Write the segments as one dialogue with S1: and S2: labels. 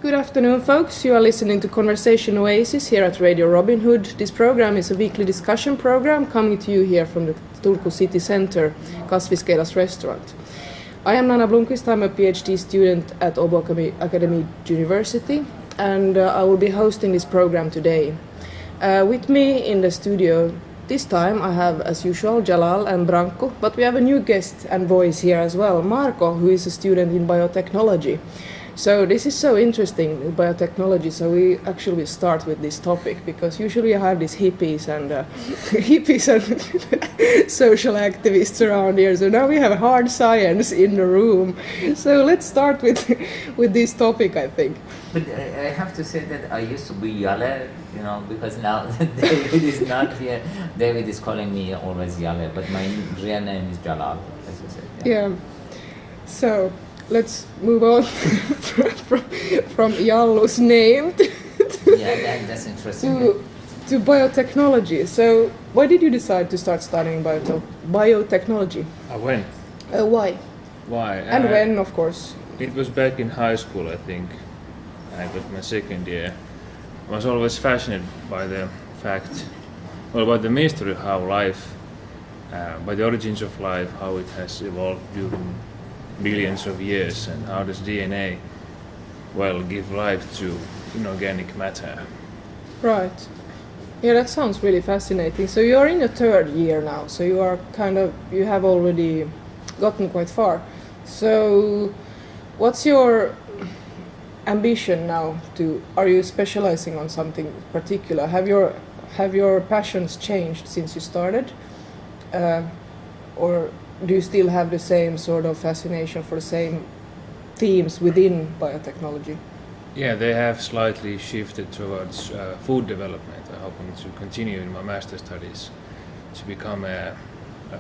S1: Good afternoon, folks. You are listening to Conversation Oasis here at Radio Robin Hood. This program is a weekly discussion program coming to you here from the Turku city center, Kasviskeidas restaurant. I am Nana Blomqvist. I'm a PhD student at Åbo Academy University, and I will be hosting this program today. With me in the studio this time I have, as usual, Jalal and Branko, but we have a new guest and voice here as well, Marko, who is a student in biotechnology. So this is so interesting, biotechnology, so we actually start with this topic, because usually I have these hippies and social activists around here, so now we have hard science in the room. So let's start with this topic, I think.
S2: But I have to say that I used to be Jalal, because now David is not here. David is calling me always Jalal, but my real name is Jalal, as you said.
S1: Yeah. So let's move on from Jallu's name
S2: that's interesting.
S1: to biotechnology. So why did you decide to start studying biotechnology?
S3: When?
S1: Why?
S3: Why?
S1: And when, of course.
S3: It was back in high school, I think. I got my second year. I was always fascinated by the fact, about the mystery of how life, by the origins of life, how it has evolved during billions of years, and how does DNA, give life to inorganic matter.
S1: Right. Yeah, that sounds really fascinating. So you are in your third year now, so you are you have already gotten quite far. So what's your ambition now? Are you specializing on something particular? Have your passions changed since you started? Or do you still have the same sort of fascination for the same themes within biotechnology?
S3: Yeah, they have slightly shifted towards food development. I'm hoping to continue in my master's studies to become a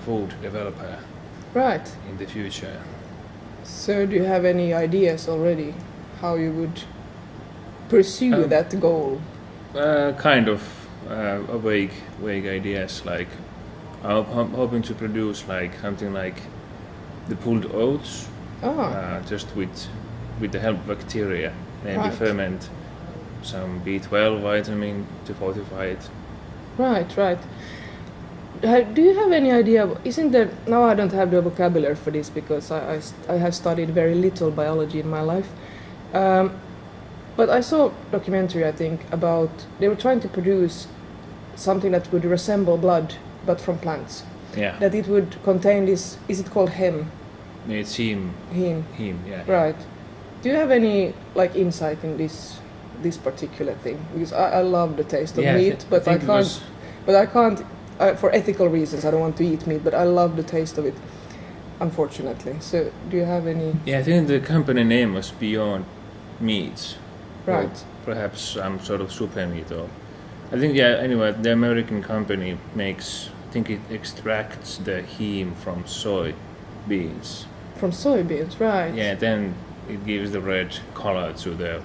S3: food developer.
S1: Right.
S3: In the future.
S1: So do you have any ideas already how you would pursue that goal?
S3: Kind of vague ideas, like I'm hoping to produce something like the pulled oats, just with the help of bacteria, maybe
S1: right.
S3: Ferment some B12 vitamin to fortify it.
S1: Right. Do you have any idea? Isn't there now? I don't have the vocabulary for this because I have studied very little biology in my life. But I saw a documentary, I think, about they were trying to produce something that would resemble blood, but from plants.
S3: Yeah.
S1: That it would contain this. Is it called heme?
S3: It's heme.
S1: Heme.
S3: Yeah.
S1: Right. Do you have any insight in this particular thing? Because I love the taste of meat, but I can't. But I can't. For ethical reasons, I don't want to eat meat, but I love the taste of it, unfortunately. So, do you have any?
S3: Yeah, I think the company name was Beyond Meats.
S1: Right.
S3: Or perhaps some sort of super meat, or I think anyway, the American company it extracts the heme from soy beans.
S1: From soybeans, right.
S3: Yeah, then it gives the red color to the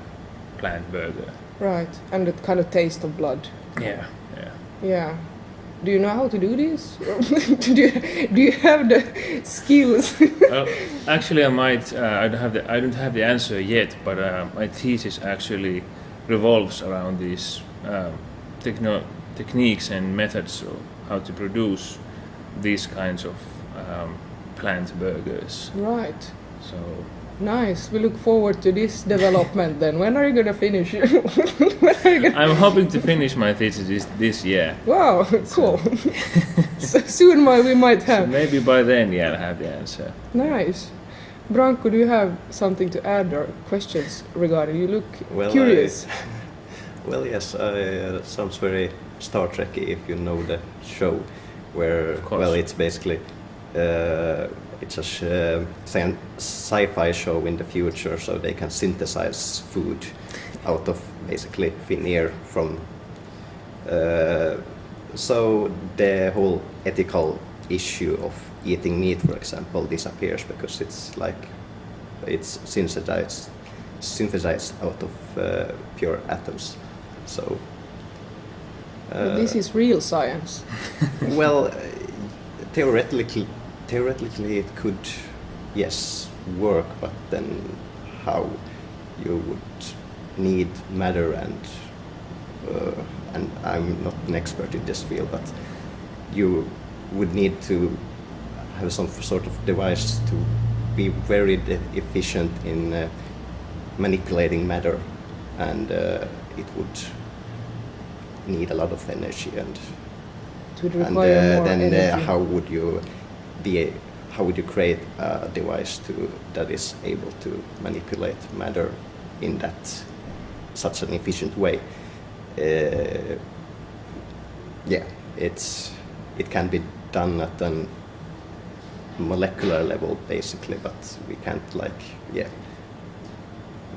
S3: plant burger.
S1: Right, and the kind of taste of blood.
S3: Yeah.
S1: Do you know how to do this? do you have the skills?
S3: Well, actually, I might. I don't have the answer yet, but my thesis actually revolves around these techniques and methods of how to produce these kinds of plant burgers.
S1: Right.
S3: So.
S1: Nice. We look forward to this development then. When are you going to finish?
S3: I'm hoping to finish my thesis this year.
S1: Wow, cool. So soon we might have.
S3: So maybe by then, I'll have the answer.
S1: Nice. Branko, do you have something to add or questions regarding? You look curious.
S4: Yes, it sounds very Star Trek-y if you know the show, where it's basically it's a sci-fi show in the future, so they can synthesize food out of basically thin air from. So the whole ethical issue of eating meat, for example, disappears because it's synthesized out of pure atoms. So.
S1: This is real science.
S4: Well, theoretically it could, yes, work, but then how you would need matter, and I'm not an expert in this field, but you would need to have some sort of device to be very efficient in manipulating matter, and it would need a lot of energy, and
S1: It would require more
S4: then
S1: energy.
S4: how would you create a device that is able to manipulate matter in such an efficient way? It can be done at a molecular level basically, but we can't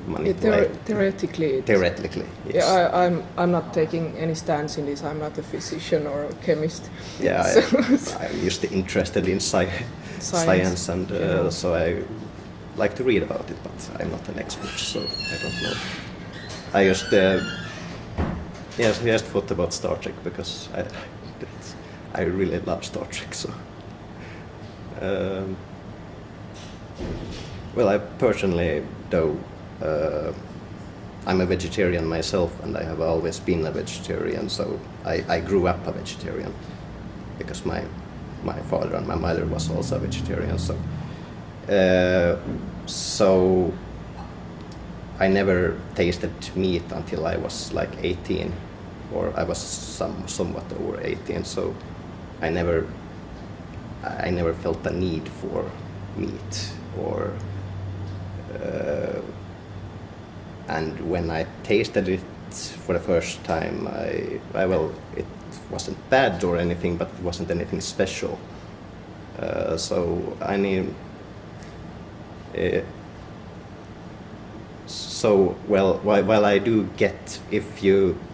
S4: manipulate.
S1: Theoretically.
S4: Theoretically, yes.
S1: Yeah, I'm not taking any stance in this. I'm not a physician or a chemist.
S4: Yeah,
S1: So-
S4: I'm just interested in science, and so I like to read about it, but I'm not an expert, so I don't know. I just thought about Star Trek because I really love Star Trek. So, well, I personally, though, I'm a vegetarian myself, and I have always been a vegetarian. So I grew up a vegetarian because my father and my mother was also a vegetarian. So I never tasted meat until I was like 18, or I was somewhat over 18. So I never felt a need for meat, or and when I tasted it for the first time, it wasn't bad or anything, but it wasn't anything special. So I mean, while I do get,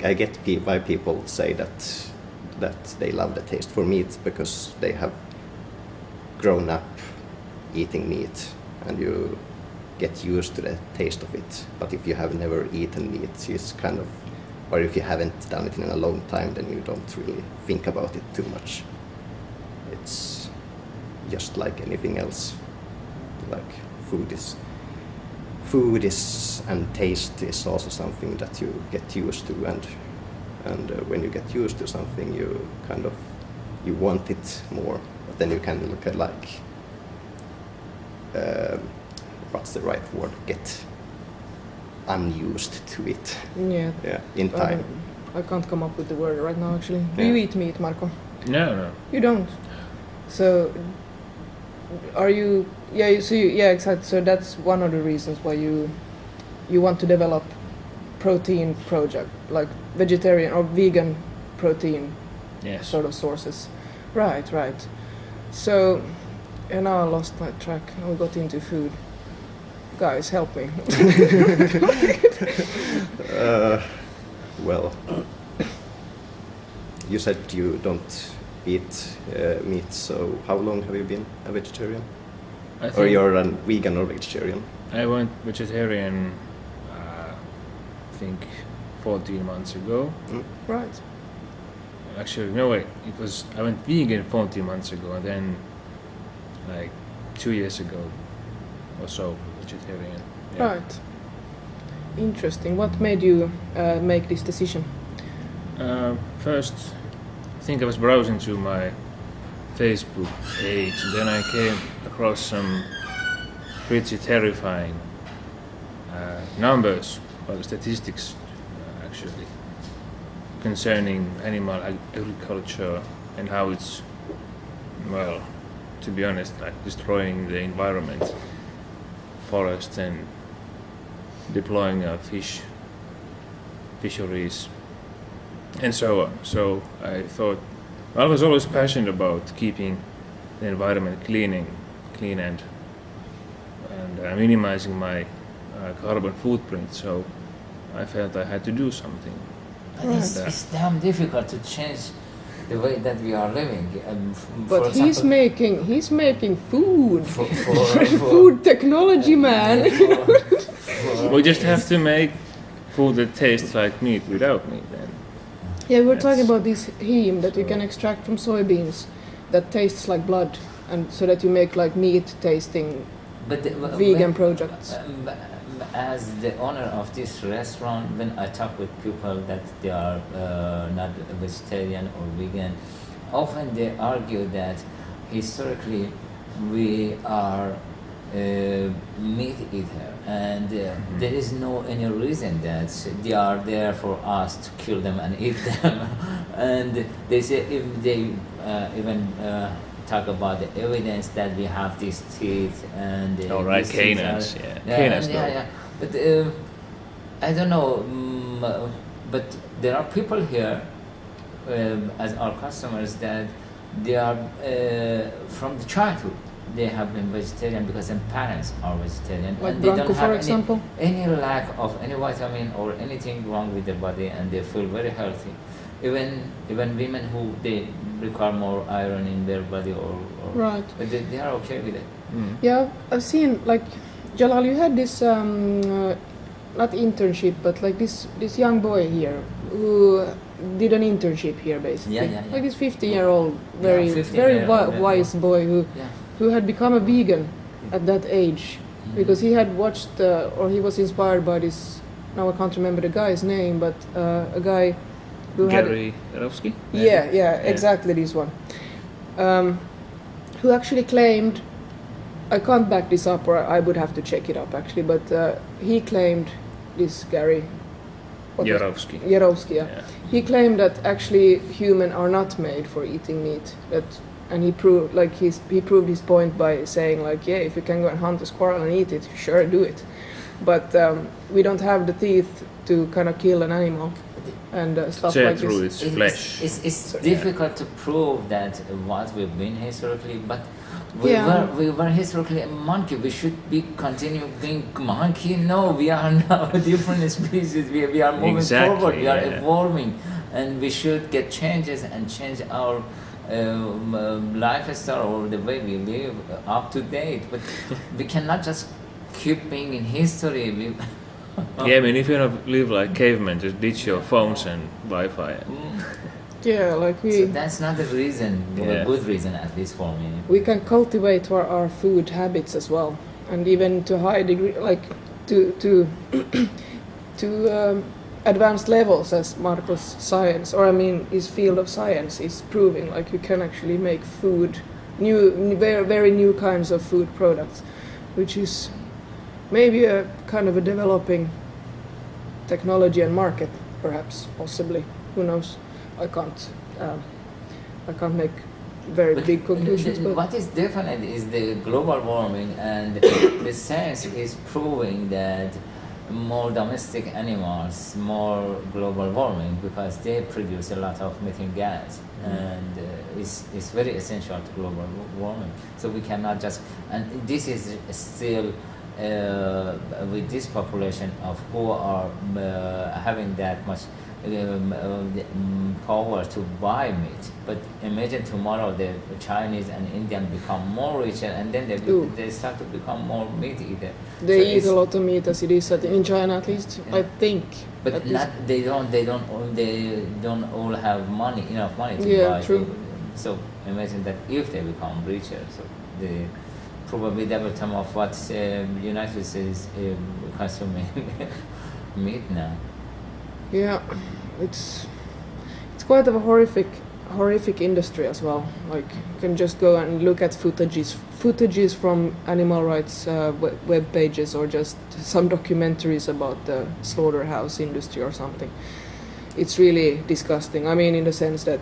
S4: I get why people say that they love the taste for meat because they have grown up eating meat, and you get used to the taste of it. But if you have never eaten meat, it's kind of, or if you haven't done it in a long time, then you don't really think about it too much. It's just like anything else. Like food is and taste is also something that you get used to, and when you get used to something, you want it more. But then you can look at what's the right word? Get unused to it.
S1: Yeah.
S4: Yeah, in time.
S1: I can't come up with the word right now, actually. Do
S4: Yeah.
S1: you eat meat, Marco?
S3: No.
S1: You don't. So, are you? Yeah. Exactly. So that's one of the reasons why you want to develop protein project, like vegetarian or vegan protein
S3: Yes.
S1: sort of sources. Right. So, and now I lost my track. We got into food. Guys, help me.
S4: Well, you said you don't eat meat, so how long have you been a vegetarian? Or you're a vegan or vegetarian?
S3: I went vegetarian, I think 14 months ago.
S1: Right.
S3: Actually, no wait, I went vegan 14 months ago, and then like 2 years ago or so, vegetarian. Yeah.
S1: Right. Interesting. What made you make this decision?
S3: First, I think I was browsing through my Facebook page, and then I came across some pretty terrifying numbers, or statistics actually, concerning animal agriculture and how it's, well, to be honest, like destroying the environment, forests, and deploying fisheries, and so on. So I thought, I was always passionate about keeping the environment clean and minimizing my carbon footprint. So I felt I had to do something.
S2: It's damn difficult to change the way that we are living.
S1: But
S2: for
S1: he's
S2: example,
S1: making food.
S2: for
S1: Food technology, man.
S3: We just have to make food that tastes like meat without meat. Then.
S1: Yeah, we were talking about this heme that you can extract from soybeans that tastes like blood, and so that you make like meat tasting vegan projects.
S2: as the owner of this restaurant, when I talk with people that they are not vegetarian or vegan, often they argue that historically we are meat eater, and there is no any reason that they are there for us to kill them and eat them. And they say if they even talk about the evidence that we have these teeth and these things
S3: canines,
S2: are-
S3: Canines,
S2: and but I don't know, but there are people here as our customers that they are from the childhood they have been vegetarian because their parents are vegetarian,
S1: Like
S2: and they
S1: Branko,
S2: don't
S1: for
S2: have
S1: example?
S2: any lack of any vitamin or anything wrong with their body, and they feel very healthy. Even women who they require more iron in their body or
S1: Right.
S2: but they are okay with it.
S1: Yeah, I've seen, like, Jalal, you had this not internship, but like this young boy here who did an internship here, basically.
S2: Yeah.
S1: Like this 50-year-old, very
S2: 15-year-old,
S1: wise boy who had become a vegan at that age because he had watched or he was inspired by this. Now I can't remember the guy's name, but a guy who
S3: Gary Rowski?
S1: Yeah, exactly this one. Who actually claimed, I can't back this up, or I would have to check it up actually, but he claimed, this Gary
S3: Jarowski.
S1: Jarowski, yeah. He claimed that actually humans are not made for eating meat. And he proved, like he proved his point by saying, like, yeah, if you can go and hunt a squirrel and eat it, sure, do it. But we don't have the teeth to kind of kill an animal and stuff
S3: Tear
S1: like
S3: through
S1: this.
S3: its flesh.
S2: It's difficult to prove that what we've been historically, but we were historically a monkey. We should be continue being monkey. No, we are now a different species. We are moving forward. We are evolving, and we should get changes and change our lifestyle or the way we live up to date. But we cannot just keep being in history.
S3: Yeah, I mean, if you don't live like cavemen, just ditch your phones and Wi-Fi.
S1: Yeah, like
S2: So that's not a reason, a good reason at least for me.
S1: we can cultivate our food habits as well, and even to high degree, like to advanced levels, as Marco's science, or I mean his field of science is proving, like you can actually make food, very, very new kinds of food products, which is maybe a kind of a developing technology and market, perhaps, possibly. Who knows? I can't make very big conclusions. But
S2: What is definite is the global warming, and the science is proving that more domestic animals, more global warming, because they produce a lot of methane gas, and it's very essential to global warming. So we cannot just, and this is still with this population of who are having that much power to buy meat. But imagine tomorrow the Chinese and Indian become more richer, and then they start to become more meat eater.
S1: they
S2: So
S1: eat
S2: it's-
S1: a lot of meat as it is, in China at least, I think.
S2: But
S1: At
S2: not,
S1: least.
S2: they don't all have enough money to
S1: Yeah,
S2: buy.
S1: true.
S2: So imagine that if they become richer, so they probably double time of what United States consuming meat now.
S1: Yeah, it's quite of a horrific industry as well. Like you can just go and look at footages from animal rights web pages, or just some documentaries about the slaughterhouse industry or something. It's really disgusting. I mean, in the sense that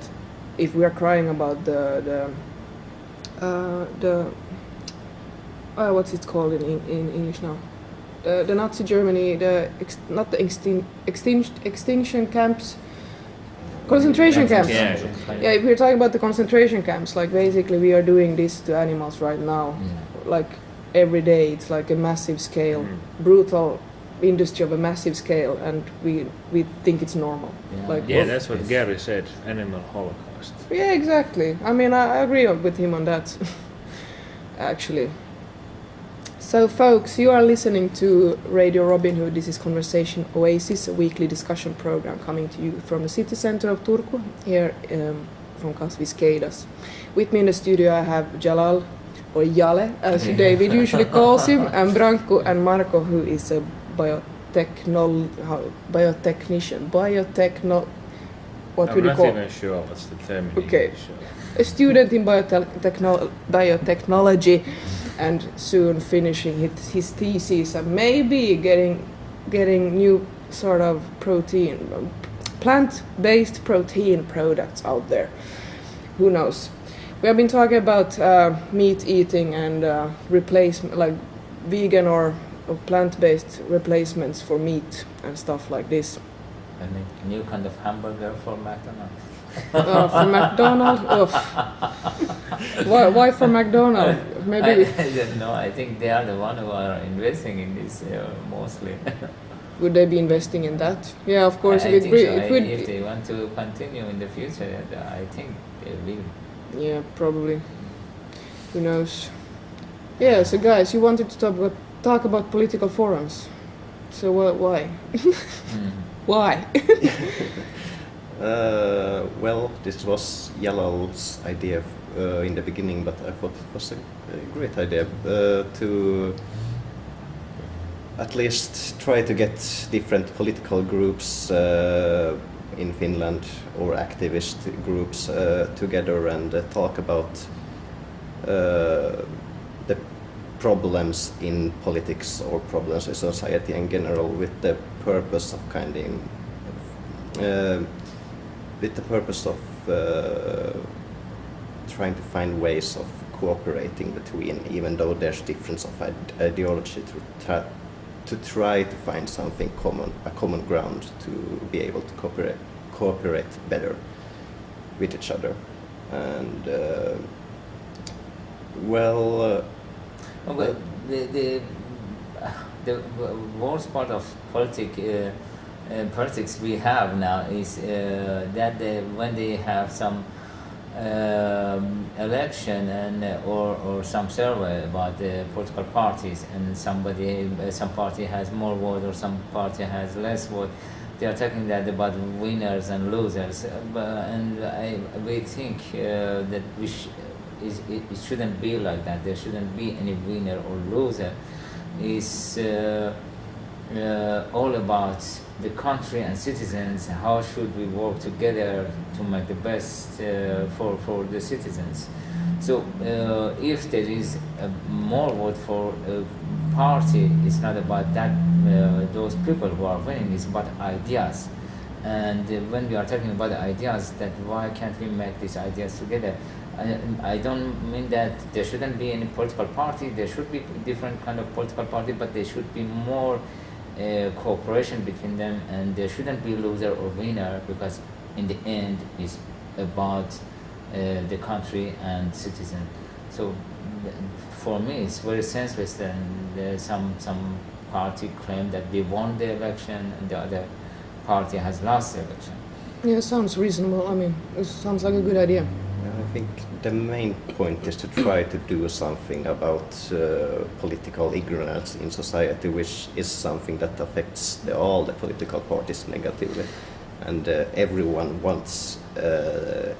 S1: if we are crying about the what's it called in English now? The Nazi Germany, not the extinction camps, concentration camps. Yeah, if we're talking about the concentration camps, like basically we are doing this to animals right now, like every day. It's like a massive scale, brutal industry of a massive scale, and we think it's normal.
S2: Yeah.
S1: Like
S3: Yeah, that's what Gary said, animal holocaust.
S1: yeah, exactly. I mean, I agree with him on that, actually. So, folks, you are listening to Radio Robin Hood. This is Conversation Oasis, a weekly discussion program coming to you from the city center of Turku, here from Kasviskeidas. With me in the studio I have Jalal, or Jale, as David usually calls him, and Branko and Marco, who is a biotechnician, what would you
S3: I'm
S1: call?
S3: not even sure what's the term in
S1: Okay.
S3: English.
S1: A student in biotechnology, and soon finishing his thesis and maybe getting new sort of plant-based protein products out there. Who knows? We have been talking about meat eating and replacement, like vegan or plant-based replacements for meat and stuff like this.
S2: And a new kind of hamburger for McDonald's.
S1: For McDonald's? Why for McDonald's? Maybe.
S2: I don't know. I think they are the one who are investing in this mostly.
S1: Would they be investing in that? Yeah, of course.
S2: I
S1: It
S2: think so.
S1: would.
S2: If they want to continue in the future, I think they will.
S1: Yeah, probably. Who knows? Yeah. So, guys, you wanted to talk about political forums. So why? Why?
S4: Well, this was Jalal's idea in the beginning, but I thought it was a great idea to at least try to get different political groups in Finland or activist groups together and talk about the problems in politics or problems in society in general with the purpose of trying to find ways of cooperating between, even though there's difference of ideology, to try to find something common, a common ground to be able to cooperate better with each other. And
S2: the worst part of politics we have now is that when they have some election and or some survey about the political parties, and some party has more vote or some party has less vote, they are talking that about winners and losers, and we think that it shouldn't be like that. There shouldn't be any winner or loser. It's all about the country and citizens. How should we work together to make the best for the citizens? So if there is more vote for a party, it's not about that those people who are winning. It's about ideas. And when we are talking about the ideas, that why can't we make these ideas together? I don't mean that there shouldn't be any political party. There should be different kind of political party, but there should be more cooperation between them, and there shouldn't be loser or winner, because in the end it's about the country and citizen. So for me it's very senseless, and some party claim that they won the election and the other party has lost the election.
S1: Yeah, sounds reasonable. I mean, it sounds like a good idea.
S4: I think the main point is to try to do something about political ignorance in society, which is something that affects all the political parties negatively. And everyone wants,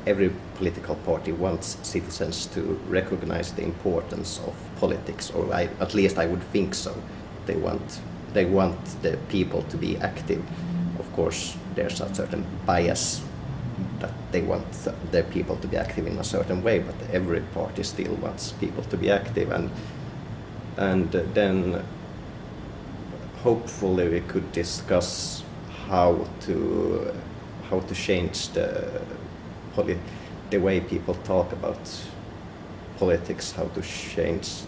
S4: every political party wants citizens to recognize the importance of politics, or at least I would think so. They want the people to be active. Of course, there's a certain bias that they want their people to be active in a certain way, but every party still wants people to be active, and then hopefully we could discuss how to change the way people talk about politics, how to change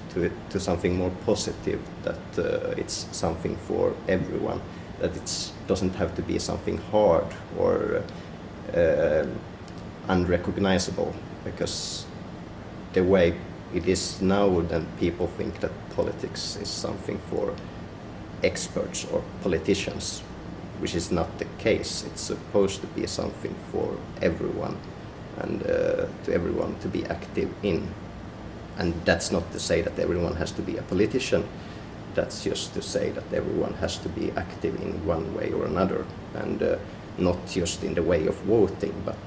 S4: to something more positive, that it's something for everyone, that it doesn't have to be something hard or unrecognizable, because the way it is now, then people think that politics is something for experts or politicians, which is not the case. It's supposed to be something for everyone, and to everyone to be active in. And that's not to say that everyone has to be a politician. That's just to say that everyone has to be active in one way or another, and not just in the way of voting, but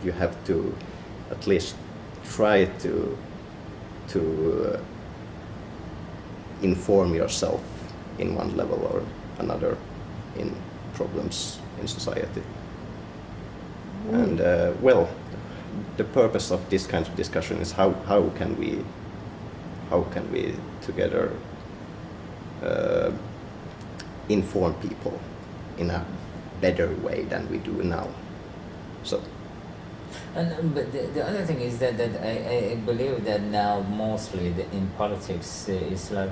S4: you have to at least try to inform yourself in one level or another in problems in society. And the purpose of this kind of discussion is how can we together inform people in a better way than we do now. So.
S2: But the other thing is that I believe that now mostly in politics it's like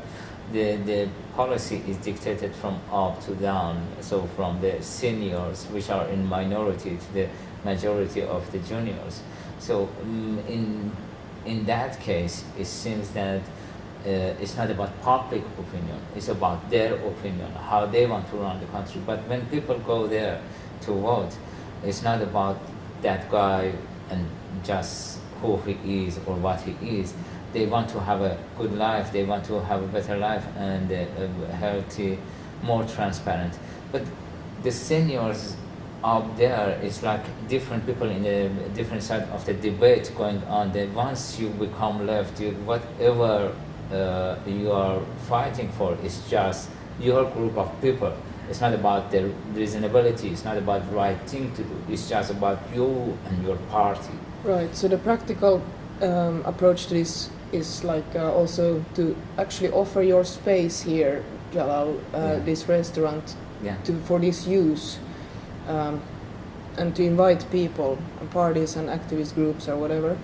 S2: the policy is dictated from up to down, so from the seniors, which are in minority, to the majority of the juniors. So in that case, it seems that it's not about public opinion, it's about their opinion, how they want to run the country. But when people go there to vote, it's not about that guy and just who he is or what he is. They want to have a good life, they want to have a better life and a healthy, more transparent. But the seniors out there, it's like different people in a different side of the debate going on. That once you become left, whatever you are fighting for is just your group of people. It's not about the reasonability, it's not about the right thing to do, it's just about you and your party.
S1: Right, so the practical approach to this is like also to actually offer your space here, Jalal, this restaurant, for this use, and to invite people, parties and activist groups or whatever,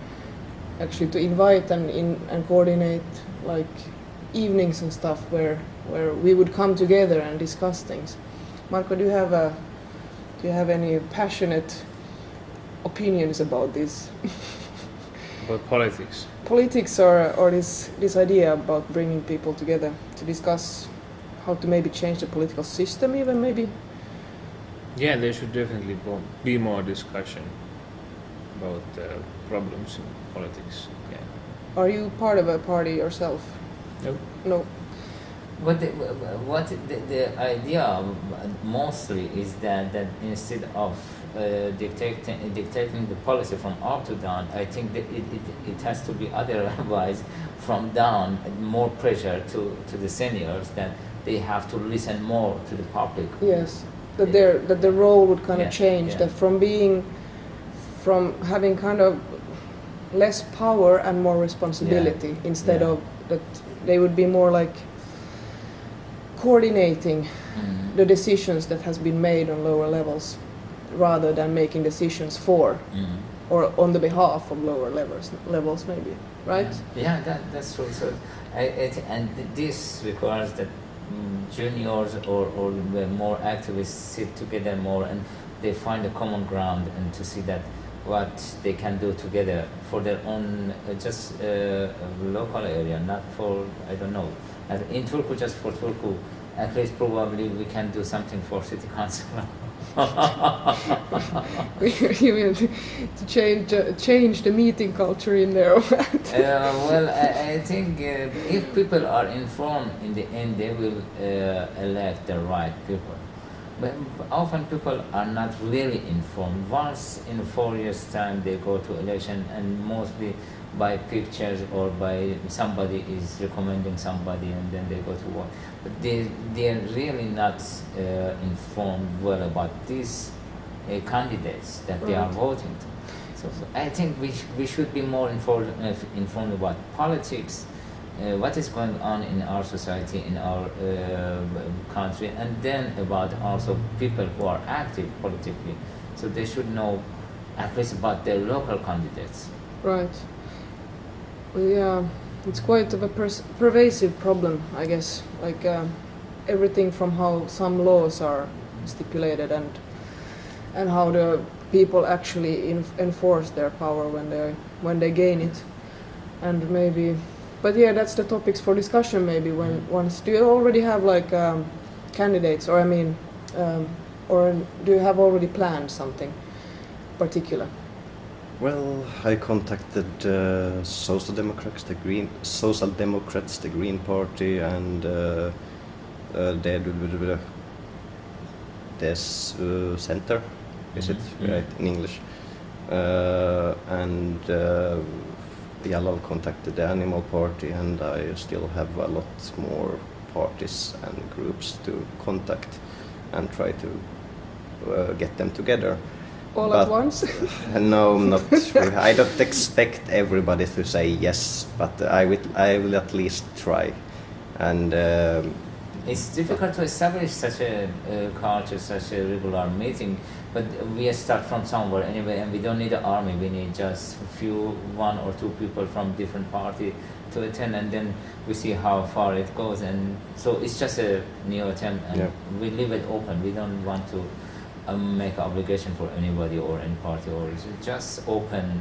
S1: actually to invite and coordinate like evenings and stuff where we would come together and discuss things. Marco, do you have any passionate opinions about this?
S3: About politics?
S1: Politics or this idea about bringing people together to discuss how to maybe change the political system even maybe?
S3: Yeah, there should definitely be more discussion about problems in politics. Yeah.
S1: Are you part of a party yourself? No.
S2: But the idea mostly is that instead of dictating the policy from up to down, I think that it has to be otherwise, from down, more pressure to the seniors that they have to listen more to the public.
S1: Yes, that the role would kind of change, that from having kind of less power and more responsibility instead of that they would be more like coordinating the decisions that has been made on lower levels rather than making decisions for or on the behalf of lower levels maybe, right?
S2: Yeah, that's true. So and this requires that juniors or the more activists sit together more and they find a common ground and to see that what they can do together for their own local area, not for, I don't know, in Turku, just for Turku, at least probably we can do something for city council.
S1: You mean to change the meeting culture in there?
S2: Well, I think if people are informed, in the end they will elect the right people. But often people are not really informed. Once in 4 years' time they go to election and mostly by pictures or by somebody is recommending somebody and then they go to vote. But they're really not informed well about these candidates that they are voting to. So I think we should be more informed about politics, what is going on in our society, in our country, and then about also people who are active politically. So they should know at least about their local candidates.
S1: Right. Yeah, it's quite of a pervasive problem, I guess. Like everything from how some laws are stipulated and how the people actually enforce their power when they gain it, and maybe. But yeah, that's the topics for discussion. Maybe do you already have like candidates, or or do you have already planned something particular?
S4: Well, I contacted Social Democrats, the Green Party, and this center, is it right in English? And Jalal contacted the Animal Party, and I still have a lot more parties and groups to contact and try to get them together.
S1: All at once?
S4: No, not really. I don't expect everybody to say yes, but I will at least try. And
S2: it's difficult to establish such a culture, such a regular meeting, but we start from somewhere anyway, and we don't need an army. We need just one or two people from different party to attend, and then we see how far it goes. And so it's just a new attempt, and we leave it open. We don't want to make an obligation for anybody or any party, or it's just open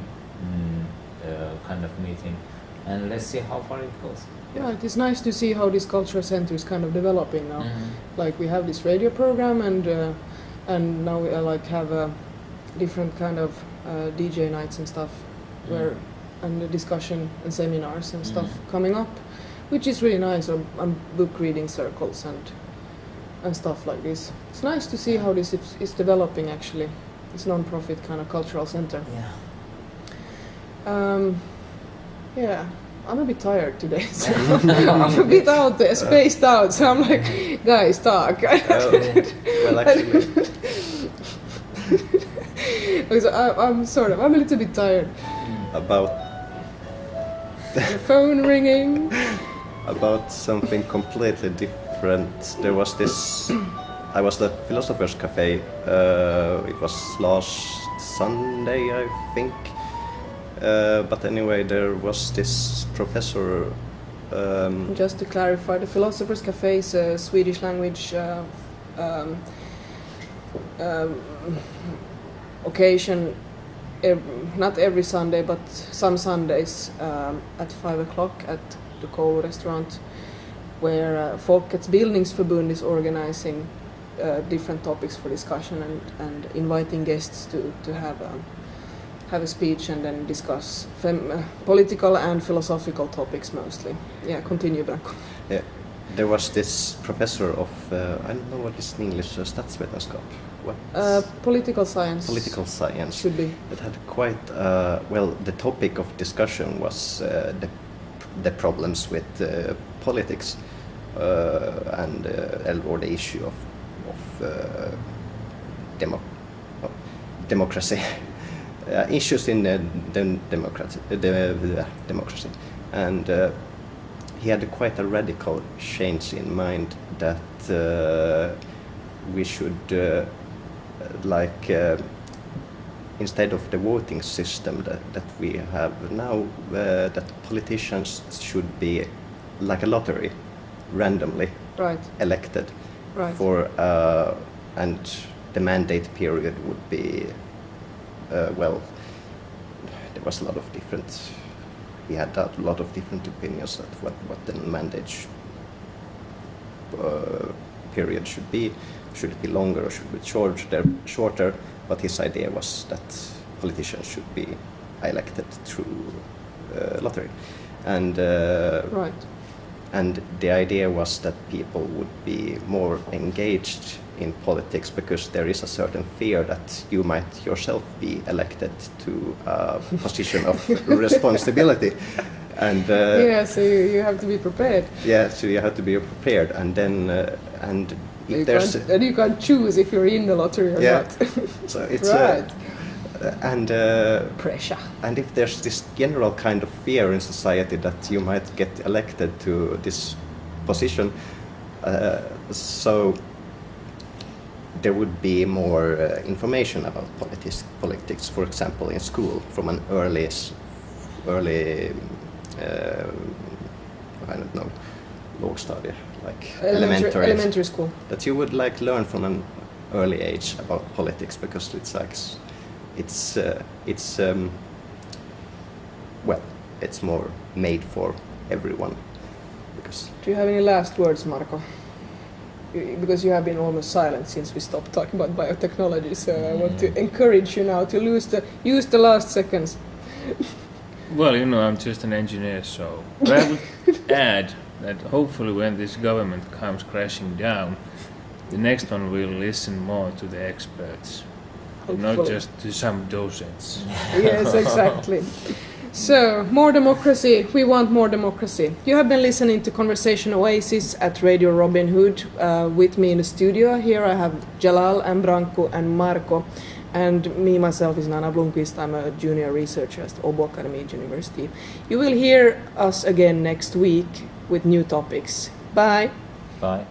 S2: kind of meeting, and let's see how far it goes.
S1: Yeah, it is nice to see how this cultural center is kind of developing now. Like we have this radio program, and now we have a different kind of DJ nights and stuff, and the discussion and seminars and stuff coming up, which is really nice. And book reading circles and stuff like this. It's nice to see how this is developing. Actually, it's a non-profit kind of cultural center. Yeah. I'm a bit tired today, so I'm a bit out there, spaced out, so I'm like, guys, talk.
S4: Well, actually...
S1: I'm a little bit tired.
S4: About...
S1: The phone ringing.
S4: About something completely different. There was this... I was at the Philosopher's Cafe, it was last Sunday, I think. But anyway, there was this professor...
S1: Just to clarify, the Philosopher's Cafe is a Swedish language occasion, not every Sunday, but some Sundays at 5 o'clock at the Koulu restaurant, where Folkets Bildningsförbund is organizing different topics for discussion and inviting guests to have a speech and then discuss political and philosophical topics mostly. Yeah, continue, Branko.
S4: Yeah, there was this professor of, I don't know what is in English, statsvetenskap.
S1: Political science.
S4: Political science.
S1: Should be.
S4: That had quite, the topic of discussion was the problems with politics or the issue of democracy. Issues in democracy, and he had quite a radical change in mind that we should instead of the voting system that we have now, that politicians should be like a lottery, randomly elected, for and the mandate period would be. There was a lot of different. He had a lot of different opinions at what the mandate period should be. Should it be longer or should it be shorter? But his idea was that politicians should be elected through lottery, and and the idea was that people would be more engaged in politics because there is a certain fear that you might yourself be elected to a position of responsibility, and
S1: so you have to be prepared.
S4: Yeah, so you have to be prepared, and then and if
S1: you can't choose if you're in the lottery or not.
S4: So it's and
S1: pressure.
S4: And if there's this general kind of fear in society that you might get elected to this position, so there would be more information about politics, for example, in school from an early I don't know, lågstadie, like
S1: elementary school.
S4: That you would learn from an early age about politics, because it's more made for everyone.
S1: Do you have any last words, Marko? Because you have been almost silent since we stopped talking about biotechnology, so I want to encourage you now to use the last seconds.
S3: Well, I'm just an engineer, so but I would add that hopefully when this government comes crashing down, the next one will listen more to the experts, not just to some docents.
S1: Yes, exactly. So, more democracy. We want more democracy. You have been listening to Conversation Oasis at Radio Robin Hood. With me in the studio here I have Jalal and Branko and Marco. And me, myself, is Nana Blomqvist. I'm a junior researcher at Åbo Academy University. You will hear us again next week with new topics. Bye.
S2: Bye.